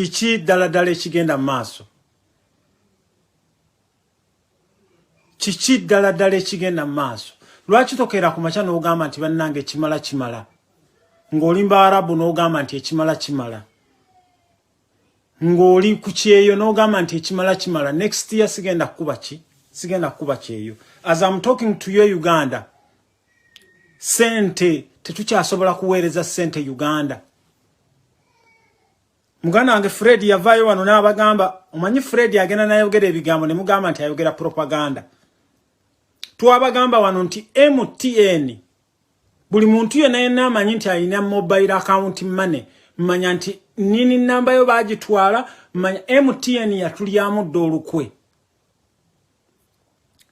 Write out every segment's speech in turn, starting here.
Kiki ddala ekigenda mu maaso? Kiki ddala ekigenda mu maaso? Lwaki tokera ku makya n'ogamba nti bannange kimala ng'oli Mbaarabu n'ogamba nti ekimala ng'oli ku kyeyo n'ogamba nti ekimala next year sigenda kuba kyeyo. As I'm talking to you Uganda, sente tetukyasobola kuweereza sente Uganda. Muganda wange Fred yavaayo wano n'abagamba, omanyi Fred agenda n'ayogera ebigambo ne mugamba nti ayogera propaganda. Twabagamba wano nti MTN buli muntu yenna amanyi nti alina mobile account money, mmanya nti nini namba yo bagitwala, mmanya MTN yatulyamu dolukwe.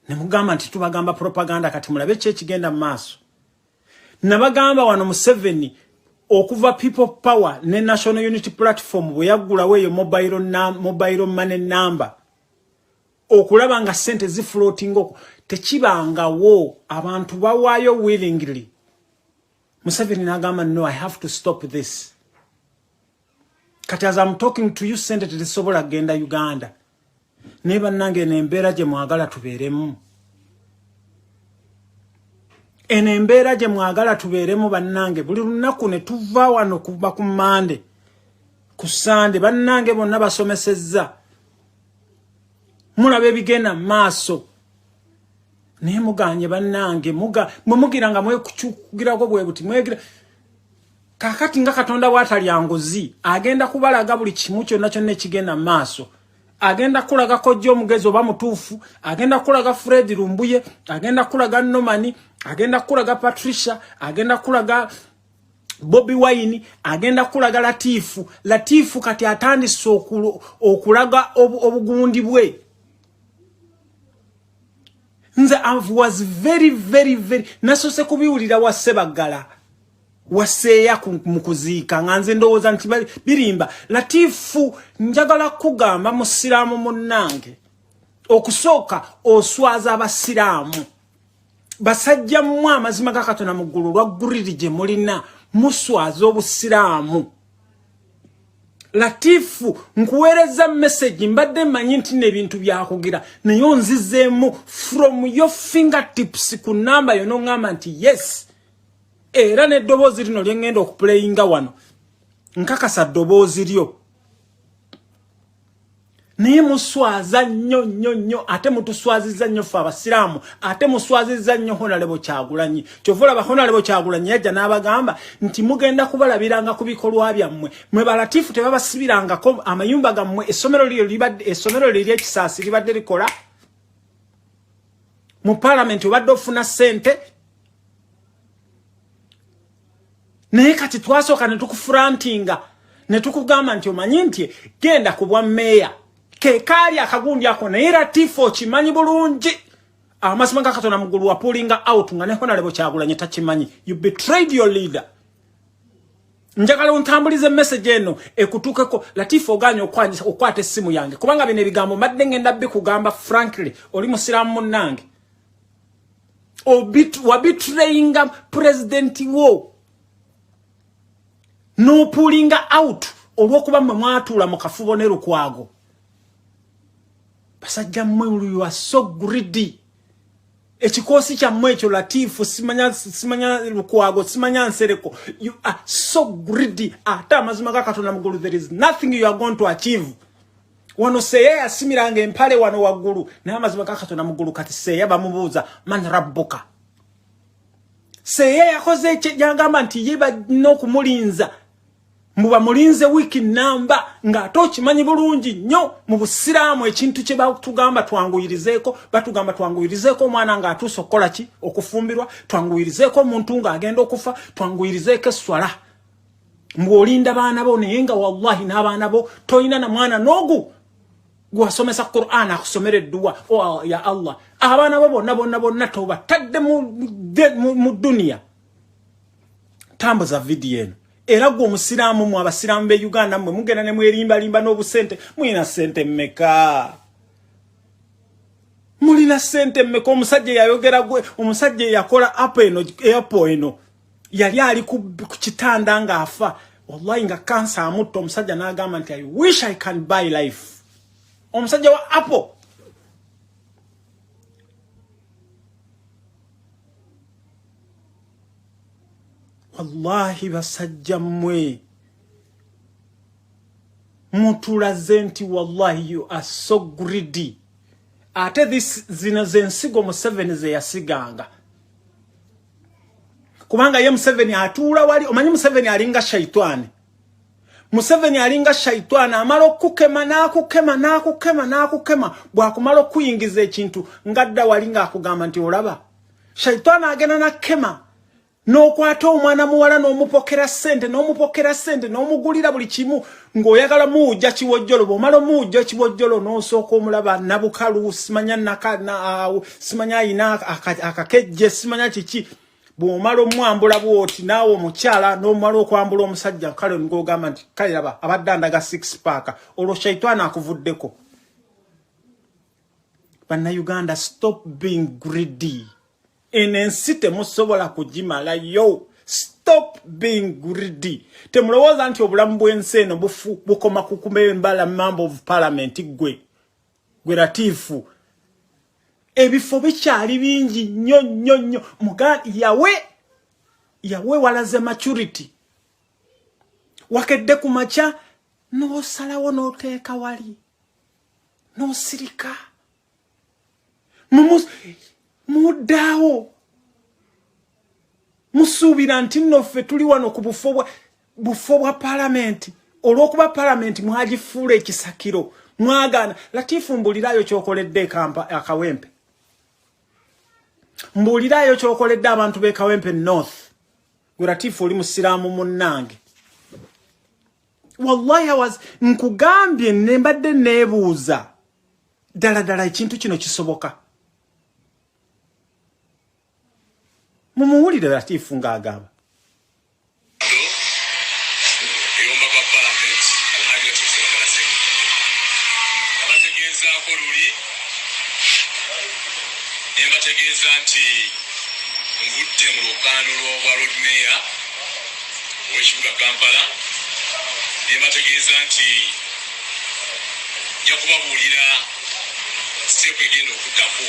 Ne mugamba nti tubagamba propaganda, kati mulabe kye kigenda mu maaso. Nabagamba wano Museveni okuva People Power ne National Unity Platform bwe yaggulawo eyo mobile money number, okulaba nga sente zifloating okwo tekibangawo, abantu bawaayo willingly. Museveni n'agamba no, I have to stop this. Kati as I'm talking to you, sente tezisobola genda Uganda. Ne bannange n'embeera gye mwagala tubeeremu. Enembeera gye mwagala tubeeremu bannange, buli lunaku ne tuva wano kuba ku Mande ku Sande, bannange bonna basomesezza, mulabe bigenda maaso. Naye muganye bannange, mugira nga mwekuchukirako bwe buti, mwegira kakati nga Katonda bw'atalya ngozi, agenda kubalaga buli kimu kyonna kyonna ekigenda maaso. Agenda kulaga Kojja omugezi oba mutuufu, agenda kulaga Fred Lumbuye, agenda kulaga Nomani, agenda kulaga Patricia, agenda kulaga Bobby Wine, agenda kulaga Latifu kati atandise okulaga obugundi bwe. Nze I was very nasose kubiwulira wa Sebagala waseya mukuziika nga nze ndowooza nti birimba. Latifu njagala kugamba musiraamu munnange, okusooka oswaza abasiraamu, basajja mmwe amazima ga Katonda mu ggulu lwagguliri gye mulina, muswaza obusiraamu. Latifu nkuweereza message, mbadde mmanyi nti n'ebintu byakugira, naye onzizeemu from your fingertips ku namba yo n'oŋŋamba nti yes. Era n'eddoboozi lino lye ŋŋenda okuplayinga wano nkakasa ddoboozi lyo. Naye muswaza nnyo ate mutuswazizza nnyo ffe abasiraamu, ate muswazizza nnyo Honorable Kyagulanyi. Kyova olaba Honorable Kyagulanyi yajja n'abagamba nti mugenda kubalabiranga ku bikolwa byammwe. Mwe Balatifu tebabasibirangako amayumba gammwe, essomero liri ekisaasi libadde likola, mu Parliament obadde ofuna ssente. Naye kati twasooka ne tukufrantinga ne tukugamba nti omanyi nti genda ku bwa meeya kekaali akagundi ako, naye Latifu okimanyi bulungi amazima ga Katonda mu ggulu wa pulling out nga ne Honorable Kyagulanyi takimanyi. You betrayed your leader. Njagala ontambulize message eno ekutukeko. Latifu oganya okwata essimu yange kubanga bino ebigambo mbadde ngenda bikugamba frankly, oli musiraamu munnange, wabetraying president wo no pulling out olwokuba mmwe mwatuula mu kafubo ne Lukwago. Basajja mmwe you are so greedy. Ekikoosi kyammwe ekyo Latifu, simanya Lukwago, simanya Nsereko, you are so greedy. Ate amazima ga Katonda mu ggulu, there is nothing you are going to achieve. Wano Seya yasimiranga empale wano waggulu, naye amazima ga Katonda mu ggulu kati Seya bamubuuza man rabbuka. Seya yakoze ekyagamba nti yeba n'okumulinza, muba mulinze wiki namba ng'ate okimanyi bulungi nnyo mu busiraamu ekintu kye batugamba twanguyirizeeko, batugamba twanguyirizeeko omwana ng'atuuse okukola ki, okufumbirwa, twanguyirizeeko omuntu ng'agenda okufa, twanguyirizeeko esswala. Ng'olinda baana bo naye nga wallahi n'abaana bo toyina na mwana n'ogu gwasomesa Qur'an akusomera edduwa. Oh ya Allah, abaana bo bonna tobatadde mu dunia. Tambuza video eno. Era gwe omusiraamu mu abasiraamu be Uganda mmwe mugenda ne mwerimba n'obusente, mulina sente mmeka? Mulina sente mmeka? Omusajja yayogera gwe, omusajja yakola apo eno yali ali ku kitanda ng'afa. wallahi nga kansa amutto omusajja n'agamba nti I wish I can buy life. Omusajja wa Apple. Wallahi basajja mmwe mutulaze nti wallahi you are so greedy. Ate this zina zensigo Museveni ze yasiganga. Kubanga ye Museveni atuula wali omanyi Museveni alinga shaitani. Museveni alinga shaitani amala okukema n'akukema bwakumala okuyingiza ekintu ngadda walinga akugamba nti olaba shaitani agenda nakema n'okwata omwana muwala n'omupokera sente n'omugulira buli kimu ng'oyagala muujja kiwojjolo bw'omala muujja kiwojjolo n'osooka omulaba nabukalu simanya ayina akakejje simanya kiki bw'omala omwambula bw'oti naawe omukyala n'omala okwambula omusajja kale ng'ogamba nti kale laba abadde andaga 6 paaka olwo shaitani akuvuddeko. Bannayuganda, stop being greedy. Enensi temusobola kugimala yo. Stop being greedy. Temulowooza nti obulamu bw'ensi eno bukoma kukumembala member of parliament gwe Latifu. Ebifo bikyali bingi nnyo muga yawe walaze maturity. Wakedde ku makya n'osalawo n'oteeka wali n'osirika muddaawo musuubira nti nno ffe tuli wano ku bufo bwa parliament olw'okuba parliament mwagifuula ekisakiro mwagaana. Latifu mbulirayo kyokoledde akawempe. Mbulirayo kyokoledde abantu b'e Kawempe North. Gwe Latifu oli musiraamu munnange. Wallahi nkugambye nembadde neebuuza ddala ekintu kino kisoboka. Mumuwulire Latifu ng'agamba. Ntegeeza nti nvudde mu lukaano lw'obwa Lord Mayor w'ekibuga Kampala. Ntegeeza nti nja kubabuulira siteepu egenda okuddako.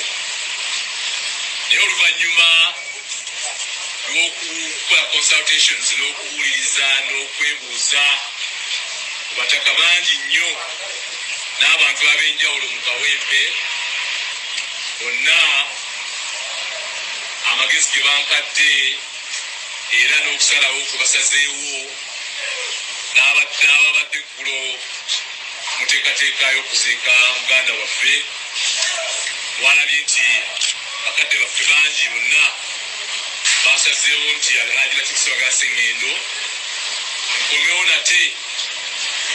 Naye oluvannyuma lw'okukola consultations n'okuwuliriza n'okwebuuza ku bataka bangi nnyo n'abantu ab'enjawulo mu Kawempe bonna amagezi ge bampadde era n'okusalawo kwe basazeewo n'ababadde eggulo muteekateeka y'okuziika muganda waffe walabye nti bakadde baffe bangi bonna basazeewo nti Alhaji Latif Ssebaggala Ssengendo nkomewo nate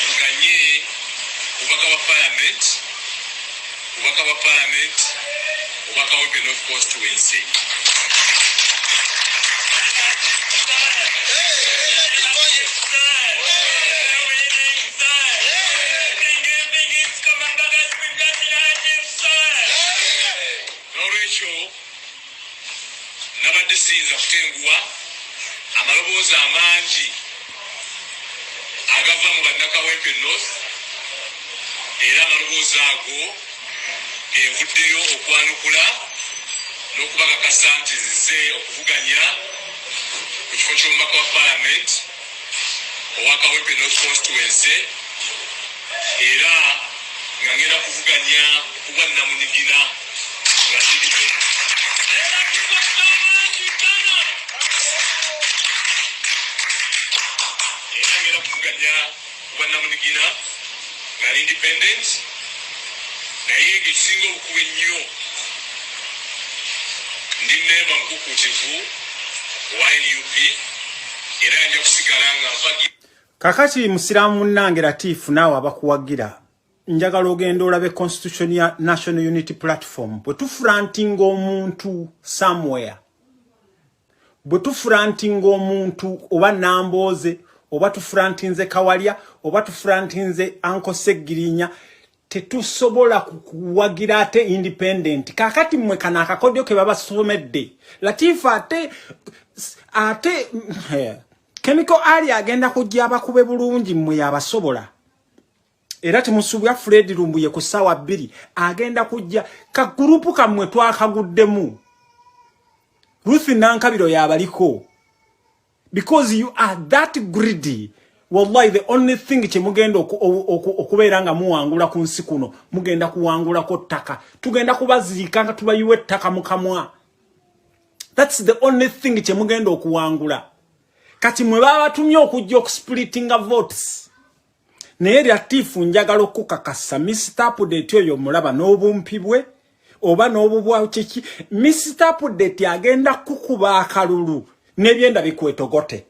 muganye obubaka bwa parliament obubaka Kawempe North Constituency. Nabadde siyinza kutenguwa amaloboozi amangi agava mu bannakawempe North era amaloboozi ago genvuddeyo okwanukula n'okubakakasa nti nzize okuvuganya ku kifo ky'omubaka wa parliament owa Kawempe North Constituency era nga ngenda kuvuganya ku bwa Namunigina nga Namunigina nga independent naye ng'ekisinga obukuba ennyo ndi memba mukukuutivu wa NUP era nja kusigala nga mpagi. Kakati musiraamu munnange Latifu naawe abakuwagira njagala ogenda olabe Constitution ya National Unity Platform bwe tufrantinga omuntu somewhere bwe tufrantinga omuntu oba Namboze oba tufrantinze Kawalya oba tufrantinze Uncle Segirinya tetusobola kuwagira ate independent. Kakati mmwe kana akakodyo ke babasomedde Latifu ate Chemical Ali agenda kujja abakube bulungi mmwe yabasobola. Era temusubya Fred Lumbuye ku sawa 2 agenda kujja ka group kamwe twakaguddemu. Ruth Nankabiro yabaliko. Because you are that greedy. Wallahi the only thing chemugenda okubeera nga muwangula ku nsi kuno mugenda kuwangula ko ttaka. Tugenda kubaziika nga tubayiwe ttaka mukamwa. That's the only thing chemugenda okuwangula. Kati mwe babatumye okujja okusplittinga votes. Naye Latifu njagala okukakasa Mr. Update oyo mulaba n'obumpibwe oba n'obubwa kiki Mr. Update agenda kukuba akalulu n'ebyenda bikwetogote.